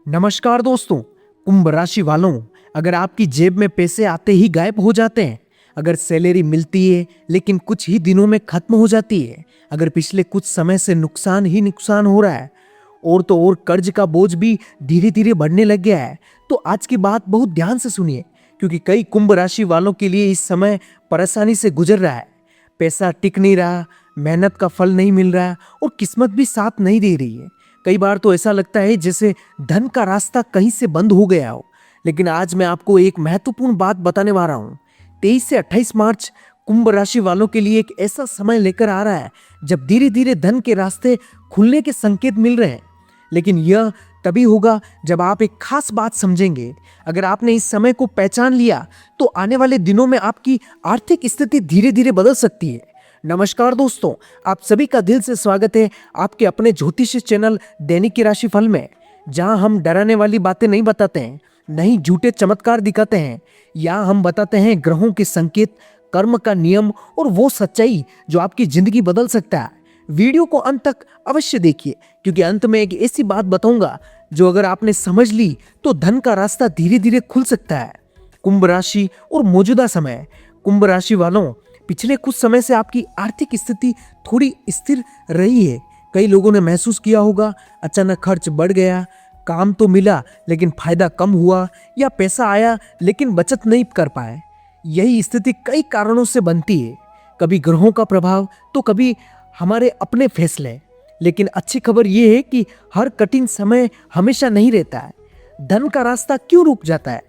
नमस्कार दोस्तों। कुंभ राशि वालों, अगर आपकी जेब में पैसे आते ही गायब हो जाते हैं, अगर सैलरी मिलती है लेकिन कुछ ही दिनों में खत्म हो जाती है, अगर पिछले कुछ समय से नुकसान ही नुकसान हो रहा है और तो और कर्ज का बोझ भी धीरे धीरे बढ़ने लग गया है, तो आज की बात बहुत ध्यान से सुनिए, क्योंकि कई कुंभ राशि वालों के लिए इस समय परेशानी से गुजर रहा है। पैसा टिक नहीं रहा, मेहनत का फल नहीं मिल रहा और किस्मत भी साथ नहीं दे रही है। कई बार तो ऐसा लगता है जैसे धन का रास्ता कहीं से बंद हो गया हो। लेकिन आज मैं आपको एक महत्वपूर्ण बात बताने वाला हूँ। 23 से 28 मार्च कुंभ राशि वालों के लिए एक ऐसा समय लेकर आ रहा है जब धीरे धीरे धन के रास्ते खुलने के संकेत मिल रहे हैं। लेकिन यह तभी होगा जब आप एक खास बात समझेंगे। अगर आपने इस समय को पहचान लिया तो आने वाले दिनों में आपकी आर्थिक स्थिति धीरे धीरे बदल सकती है। नमस्कार दोस्तों, आप सभी का दिल से स्वागत है आपके अपने ज्योतिष चैनल दैनिक की राशिफल में, जहां हम डराने वाली बातें नहीं बताते हैं, नहीं झूठे चमत्कार दिखाते हैं। यहाँ हम बताते हैं ग्रहों के संकेत, कर्म का नियम और वो सच्चाई जो आपकी जिंदगी बदल सकता है। वीडियो को अंत तक अवश्य देखिए, क्योंकि अंत में एक ऐसी बात बताऊंगा जो अगर आपने समझ ली तो धन का रास्ता धीरे धीरे खुल सकता है। कुंभ राशि और मौजूदा समय। कुंभ राशि वालों, पिछले कुछ समय से आपकी आर्थिक स्थिति थोड़ी स्थिर रही है। कई लोगों ने महसूस किया होगा अचानक खर्च बढ़ गया, काम तो मिला लेकिन फायदा कम हुआ, या पैसा आया लेकिन बचत नहीं कर पाए। यही स्थिति कई कारणों से बनती है, कभी ग्रहों का प्रभाव तो कभी हमारे अपने फैसले। लेकिन अच्छी खबर यह है कि हर कठिन समय हमेशा नहीं रहता है। धन का रास्ता क्यों रुक जाता है?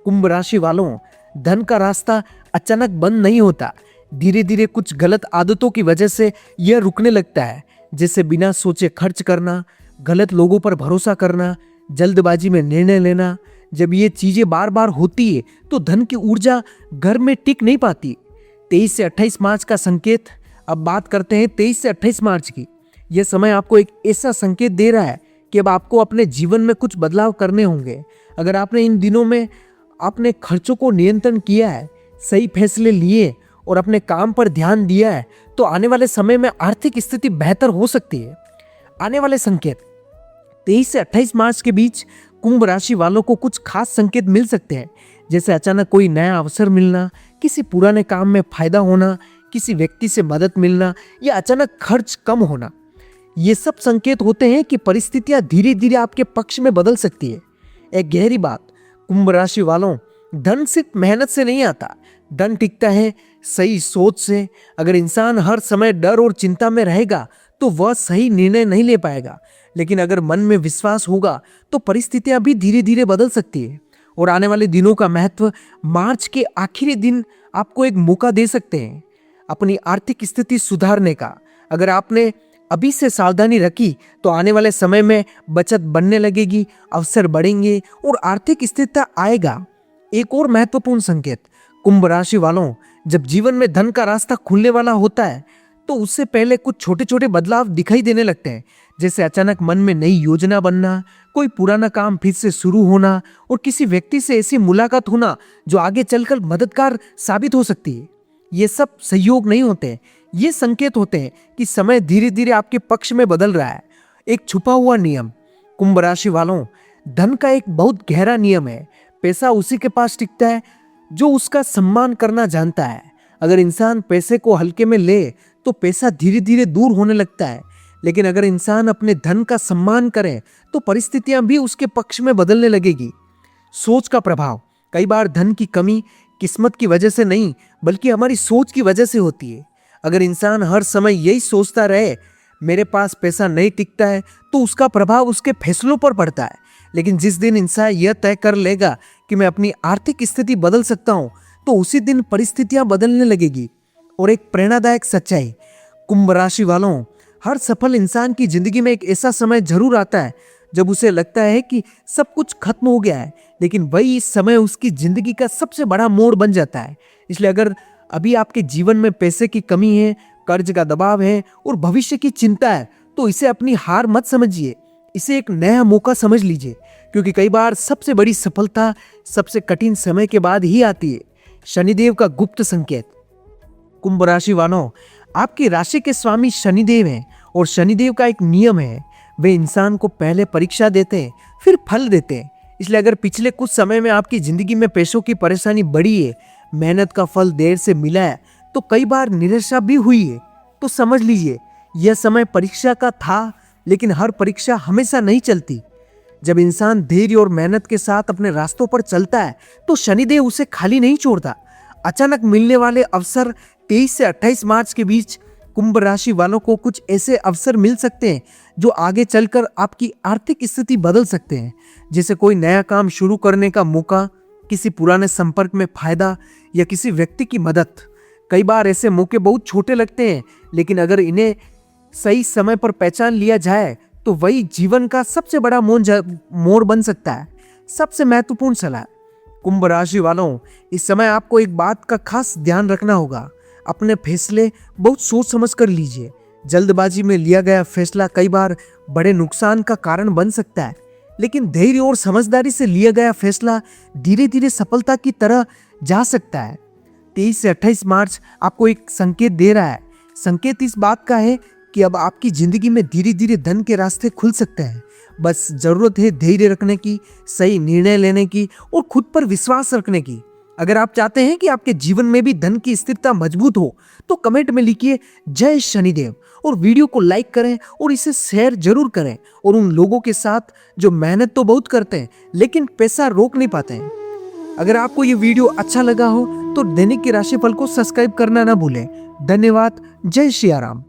कुंभ राशि वालों, धन का रास्ता अचानक बंद नहीं होता। धीरे धीरे कुछ गलत आदतों की वजह से यह रुकने लगता है, जैसे बिना सोचे खर्च करना, गलत लोगों पर भरोसा करना, जल्दबाजी में निर्णय लेना। जब ये चीजें बार बार होती है तो धन की ऊर्जा घर में टिक नहीं पाती। 23 से 28 मार्च का संकेत। अब बात करते हैं 23 से 28 मार्च की। यह समय आपको एक ऐसा संकेत दे रहा है कि अब आपको अपने जीवन में कुछ बदलाव करने होंगे। अगर आपने इन दिनों में अपने खर्चों को नियंत्रण किया है, सही फैसले लिए और अपने काम पर ध्यान दिया है, तो आने वाले समय में आर्थिक स्थिति बेहतर हो सकती है। आने वाले संकेत 23 से 28 मार्च के बीच कुंभ राशि वालों को कुछ खास संकेत मिल सकते हैं, जैसे अचानक कोई नया अवसर मिलना, किसी पुराने काम में फायदा होना, किसी व्यक्ति से मदद मिलना या अचानक खर्च कम होना। ये सब संकेत होते हैं कि परिस्थितियां धीरे धीरे आपके पक्ष में बदल सकती है। एक गहरी बात, कुंभ राशि वालों, धन सिर्फ मेहनत से नहीं आता। धन टिकता है सही सोच से। अगर इंसान हर समय डर और चिंता में रहेगा तो वह सही निर्णय नहीं ले पाएगा। लेकिन अगर मन में विश्वास होगा तो परिस्थितियां भी धीरे धीरे बदल सकती है। और आने वाले दिनों का महत्व, मार्च के आखिरी दिन आपको एक मौका दे सकते हैं अपनी आर्थिक स्थिति सुधारने का। अगर आपने अभी से सावधानी रखी तो आने वाले समय में बचत बनने लगेगी, अवसर बढ़ेंगे और आर्थिक स्थिरता आएगा। एक और महत्वपूर्ण संकेत, कुंभ राशि वालों, जब जीवन में धन का रास्ता खुलने वाला होता है तो उससे पहले कुछ छोटे छोटे बदलाव दिखाई देने लगते हैं, जैसे अचानक मन में नई योजना बनना, कोई पुराना काम फिर से शुरू होना और किसी व्यक्ति से ऐसी मुलाकात होना जो आगे चलकर मददगार साबित हो सकती है। ये सब सहयोग नहीं होते, ये संकेत होते हैं कि समय धीरे धीरे आपके पक्ष में बदल रहा है। एक छुपा हुआ नियम। कुंभ राशि वालों, धन का एक बहुत गहरा नियम है। पैसा उसी के पास टिकता है जो उसका सम्मान करना जानता है। अगर इंसान पैसे को हल्के में ले तो पैसा धीरे धीरे दूर होने लगता है। लेकिन अगर इंसान अपने धन का सम्मान करे तो परिस्थितियां भी उसके पक्ष में बदलने लगेगी। सोच का प्रभाव। कई बार धन की कमी किस्मत की वजह से नहीं, बल्कि हमारी सोच की वजह से होती है। अगर इंसान हर समय यही सोचता रहे मेरे पास पैसा नहीं टिकता है, तो उसका प्रभाव उसके फैसलों पर पड़ता है। लेकिन जिस दिन इंसान यह तय कर लेगा कि मैं अपनी आर्थिक स्थिति बदल सकता हूं, तो उसी दिन परिस्थितियां बदलने लगेगी। और एक प्रेरणादायक सच्चाई, कुंभ राशि वालों, हर सफल इंसान की जिंदगी में एक ऐसा समय जरूर आता है जब उसे लगता है कि सब कुछ खत्म हो गया है, लेकिन वही इस समय उसकी जिंदगी का सबसे बड़ा मोड़ बन जाता है। इसलिए अगर अभी आपके जीवन में पैसे की कमी है, कर्ज का दबाव है और भविष्य की चिंता है, तो इसे अपनी हार मत समझिए, इसे एक नया मौका समझ लीजिए। क्योंकि कई बार सबसे बड़ी सफलता सबसे कठिन समय के बाद ही आती है। शनिदेव का गुप्त संकेत। कुंभ राशि वालों, आपकी राशि के स्वामी शनिदेव हैं और शनिदेव का एक नियम है, वे इंसान को पहले परीक्षा देते हैं फिर फल देते हैं। इसलिए अगर पिछले कुछ समय में आपकी जिंदगी में पैसों की परेशानी बढ़ी है, मेहनत का फल देर से मिला है, तो कई बार निराशा भी हुई है, तो समझ लीजिए यह समय परीक्षा का था, लेकिन हर परीक्षा हमेशा नहीं चलती। जब इंसान धैर्य और मेहनत के साथ अपने रास्तों पर चलता है तो शनिदेव उसे खाली नहीं छोड़ता। अचानक मिलने वाले अवसर 23 से 28 मार्च के बीच कुंभ राशि वालों को कुछ ऐसे अवसर मिल सकते हैं जो आगे चलकर आपकी आर्थिक स्थिति बदल सकते हैं। जैसे कोई नया काम शुरू करने का मौका, किसी पुराने संपर्क में फायदा या किसी व्यक्ति की मदद। कई बार ऐसे मौके बहुत छोटे लगते हैं, लेकिन अगर इन्हें सही समय पर पहचान लिया जाए तो वही जीवन का सबसे बड़ा मोड़ बन सकता है। सबसे महत्वपूर्ण सलाह, कुंभ राशि वालों, इस समय आपको एक बात का खास ध्यान रखना होगा। अपने फैसले बहुत सोच समझ कर लीजिए। जल्दबाजी में लिया गया फैसला कई बार बड़े नुकसान का कारण बन सकता है, लेकिन धैर्य और समझदारी से लिया गया फैसला धीरे धीरे सफलता की तरह जा सकता है। 23 से 28 मार्च आपको एक संकेत दे रहा है। संकेत इस बात का है कि अब आपकी जिंदगी में धीरे धीरे धन के रास्ते खुल सकते हैं। बस जरूरत है धैर्य रखने की, सही निर्णय लेने की और खुद पर विश्वास रखने की। अगर आप चाहते हैं कि आपके जीवन में भी धन की स्थिरता मजबूत हो तो कमेंट में लिखिए जय शनिदेव और वीडियो को लाइक करें और इसे शेयर जरूर करें और उन लोगों के साथ जो मेहनत तो बहुत करते हैं लेकिन पैसा रोक नहीं पाते हैं। अगर आपको ये वीडियो अच्छा लगा हो तो दैनिक के राशिफल को सब्सक्राइब करना ना भूलें। धन्यवाद। जय श्री राम।